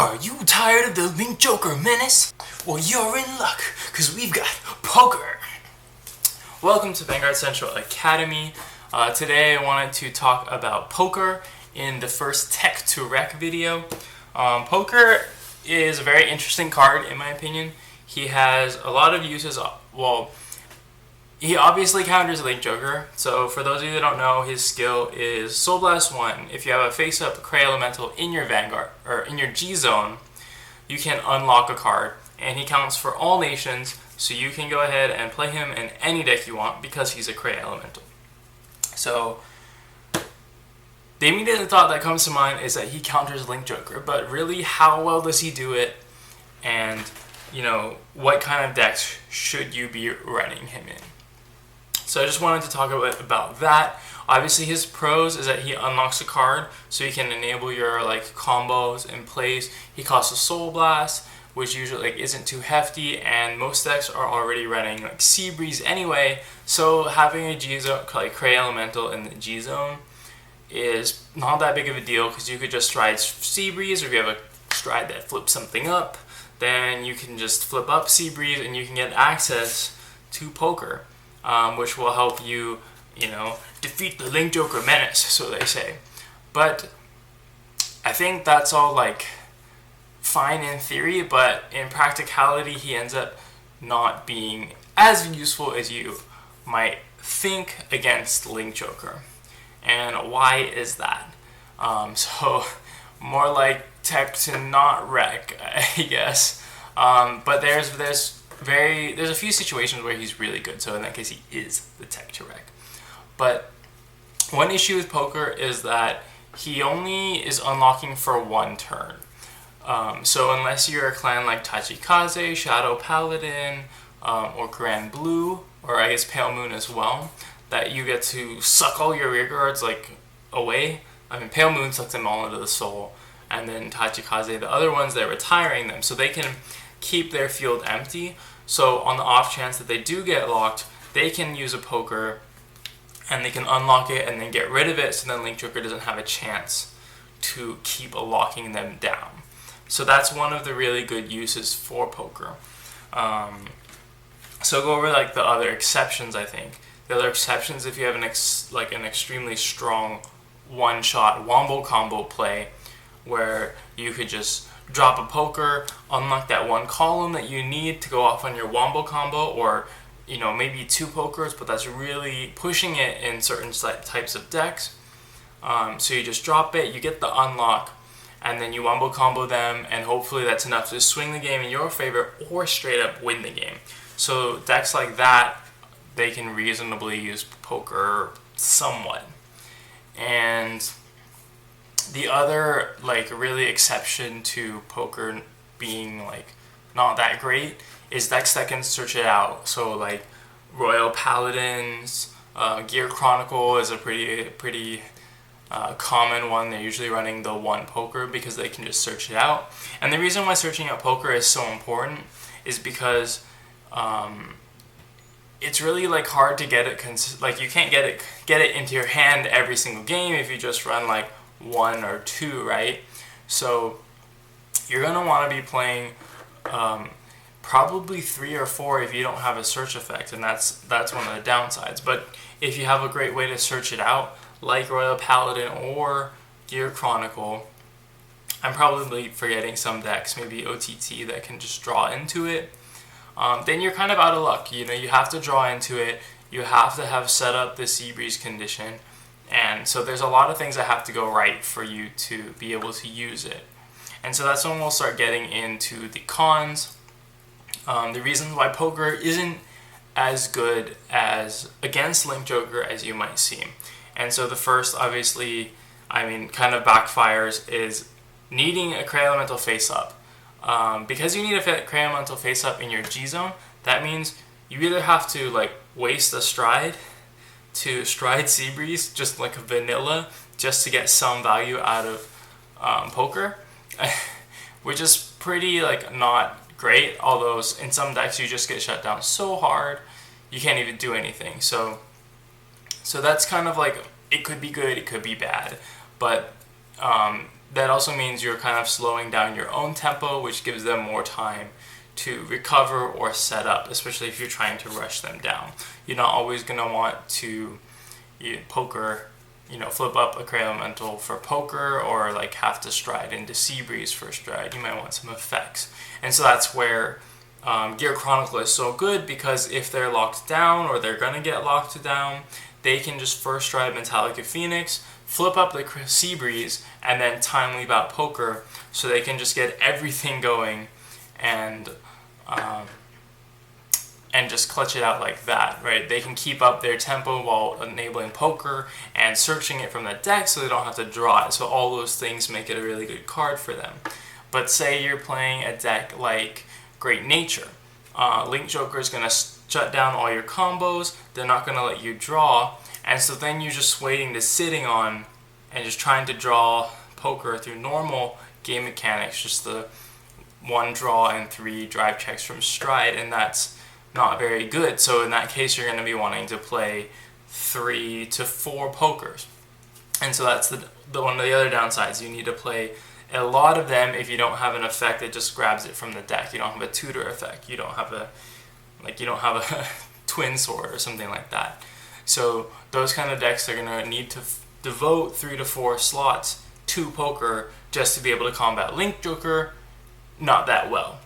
Are you tired of the Link Joker menace? Well, you're in luck, because we've got Pokkur. Welcome to Vanguard Central Academy. Today I wanted to talk about Pokkur in the first Tech to Rec video. Pokkur is a very interesting card in my opinion. He has a lot of uses. Well, he obviously counters Link Joker. So for those of you that don't know, his skill is Soul Blast 1. If you have a face-up Cray Elemental in your Vanguard, or in your G-Zone, you can unlock a card. And he counts for all nations, so you can go ahead and play him in any deck you want because he's a Cray Elemental. So the immediate thought that comes to mind is that he counters Link Joker, but really how well does he do it? And, you know, what kind of decks should you be running him in? So I just wanted to talk about that. Obviously his pros is that he unlocks a card, so you can enable your like combos and plays. He costs a Soul Blast, which usually isn't too hefty, and most decks are already running like Sea Breeze anyway, so having a G-Zone, like Cray Elemental in the G-Zone is not that big of a deal, because you could just stride Sea Breeze, or if you have a stride that flips something up, then you can just flip up Sea Breeze and you can get access to Pokkur. Which will help you, defeat the Link Joker menace, so they say. But I think that's all like fine in theory, but in practicality he ends up not being as useful as you might think against Link Joker. And why is that? So more like tech to not wreck, I guess. But there's a few situations where he's really good, so in that case he is the tech to wreck. But one issue with Pokkur is that he only is unlocking for one turn. So unless you're a clan like Tachikaze, Shadow Paladin, or Grand Blue, or I guess Pale Moon as well, that you get to suck all your rear guards like away. I mean, Pale Moon sucks them all into the soul, and then Tachikaze, the other ones, they're retiring them, so they can keep their field empty. So on the off chance that they do get locked, they can use a Pokkur and they can unlock it and then get rid of it, so then Link Joker doesn't have a chance to keep locking them down. So that's one of the really good uses for Pokkur. So go over like the other exceptions. I think the other exceptions, if you have an extremely strong one-shot wombo combo play, where you could just drop a Pokkur, unlock that one column that you need to go off on your wombo combo, or maybe two Pokkurs, but that's really pushing it in certain types of decks. So you just drop it, you get the unlock, and then you wombo combo them, and hopefully that's enough to swing the game in your favor or straight up win the game. So decks like that, they can reasonably use Pokkur somewhat. And the other really exception to Pokkur being not that great is decks that can search it out. So like Royal Paladins, Gear Chronicle is a pretty common one. They're usually running the one Pokkur because they can just search it out. And the reason why searching out Pokkur is so important is because it's really hard to get it. You can't get it into your hand every single game if you just run one or two, right? So you're gonna want to be playing probably 3 or 4 if you don't have a search effect, and that's one of the downsides. But if you have a great way to search it out, like Royal Paladin or Gear Chronicle, I'm probably forgetting some decks, maybe OTT, that can just draw into it, then you're kind of out of luck. You have to draw into it, you have to have set up the Sea Breeze condition, and so there's a lot of things that have to go right for you to be able to use it. And so that's when we'll start getting into the cons. The reasons why Pokkur isn't as good as against Link Joker as you might seem. And so the first, obviously, kind of backfires is needing a Cray Elemental face-up. Because you need a Cray Elemental face-up in your G-Zone, that means you either have to waste a stride to stride Sea Breeze, just like a vanilla, just to get some value out of Pokkur, which is pretty not great, although in some decks you just get shut down so hard you can't even do anything. So that's kind of it could be good, it could be bad, but that also means you're kind of slowing down your own tempo, which gives them more time to recover or set up, especially if you're trying to rush them down. You're not always going to want to poker, flip up a Cray Elemental for poker, or like have to stride into Sea Breeze for stride. You might want some effects. And so that's where Gear Chronicle is so good, because if they're locked down or they're going to get locked down, they can just first stride Metallica Phoenix, flip up the Sea Breeze, and then time leap out Poker, so they can just get everything going and just clutch it out like that, right? They can keep up their tempo while enabling Poker and searching it from the deck, so they don't have to draw it. So all those things make it a really good card for them. But say you're playing a deck like Great Nature. Link Joker is going to shut down all your combos. They're not going to let you draw. And so then you're just waiting to sitting on and just trying to draw Poker through normal game mechanics, just the 1 draw and 3 drive checks from stride, and that's not very good. So in that case, you're going to be wanting to play 3 to 4 Pokers. And so that's the one of the other downsides. You need to play a lot of them if you don't have an effect that just grabs it from the deck. You don't have a tutor effect. You don't have a twin sword or something like that. So those kind of decks are going to need to devote 3 to 4 slots to Poker just to be able to combat Link Joker not that well.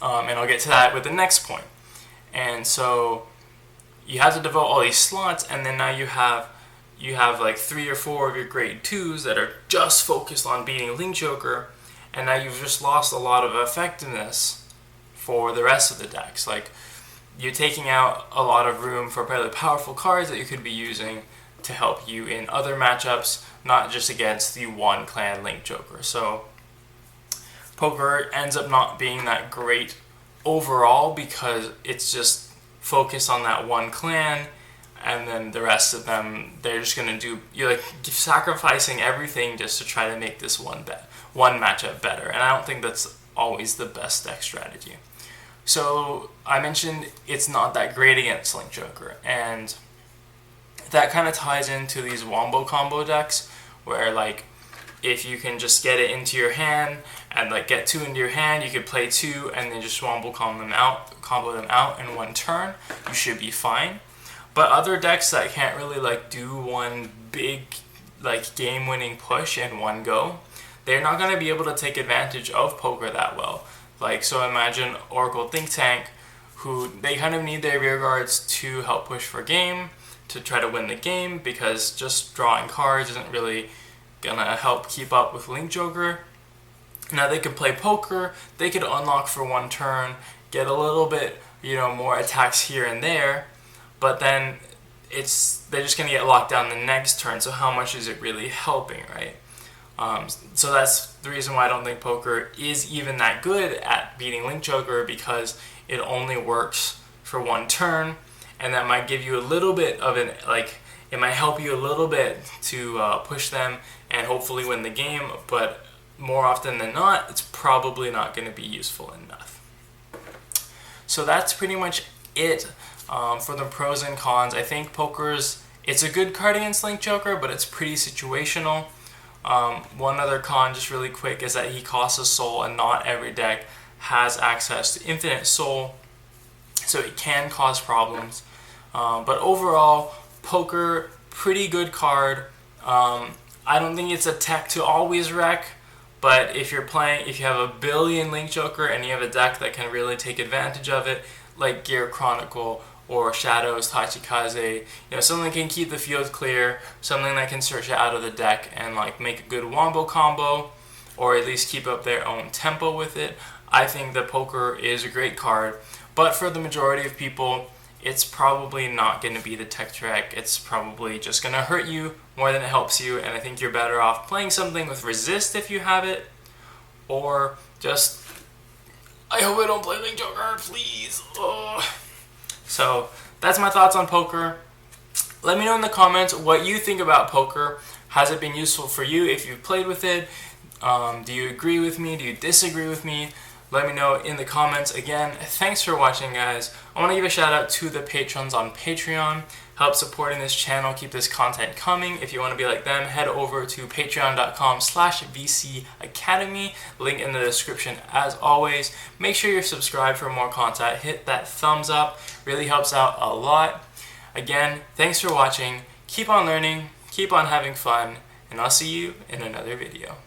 And I'll get to that with the next point. And so you have to devote all these slots, and then now you have like 3 or 4 of your grade 2s that are just focused on beating Link Joker, and now you've just lost a lot of effectiveness for the rest of the decks. Like, you're taking out a lot of room for really powerful cards that you could be using to help you in other matchups, not just against the one clan Link Joker. So Poker ends up not being that great overall because it's just focused on that one clan, and then the rest of them, they're just going to do, you're like sacrificing everything just to try to make this one matchup better. And I don't think that's always the best deck strategy. So I mentioned it's not that great against Link Joker, and that kind of ties into these wombo combo decks where, like, if you can just get it into your hand and like get 2 into your hand, you could play 2 and then just wombo combo them out in 1 turn. You should be fine. But other decks that can't really like do one big like game-winning push in one go, they're not going to be able to take advantage of Poker that well. Like, so imagine Oracle Think Tank, who they kind of need their rear guards to help push for game, to try to win the game, because just drawing cards isn't really gonna help keep up with Link Joker. Now they could play Poker, they could unlock for 1 turn, get a little bit, more attacks here and there, but then they're just gonna get locked down the next turn. So how much is it really helping, right? So that's the reason why I don't think Poker is even that good at beating Link Joker, because it only works for 1 turn, and that might give you a little bit of it might help you a little bit to push them and hopefully win the game, but more often than not, it's probably not going to be useful enough. So that's pretty much it for the pros and cons. I think it's a good card against Link Joker, but it's pretty situational. One other con, just really quick, is that he costs a soul, and not every deck has access to infinite soul, so it can cause problems. But overall, Poker, pretty good card. I don't think it's a tech to always wreck, but if you have a billion Link Joker and you have a deck that can really take advantage of it, like Gear Chronicle or Shadows, Tachikaze, something that can keep the field clear, something that can search it out of the deck and like make a good wombo combo, or at least keep up their own tempo with it, I think that Poker is a great card. But for the majority of people, it's probably not going to be the tech track. It's probably just going to hurt you more than it helps you, and I think you're better off playing something with resist if you have it, or just, I hope I don't play Link Joker, please. Ugh. So that's my thoughts on Poker. Let me know in the comments what you think about Poker. Has it been useful for you if you've played with it? Do you agree with me? Do you disagree with me? Let me know in the comments. Again, thanks for watching, guys. I want to give a shout out to the patrons on Patreon. help supporting this channel, keep this content coming. If you want to be like them, head over to patreon.com/VCacademy. Link in the description as always. Make sure you're subscribed for more content. Hit that thumbs up. Really helps out a lot. Again, thanks for watching. Keep on learning, keep on having fun, and I'll see you in another video.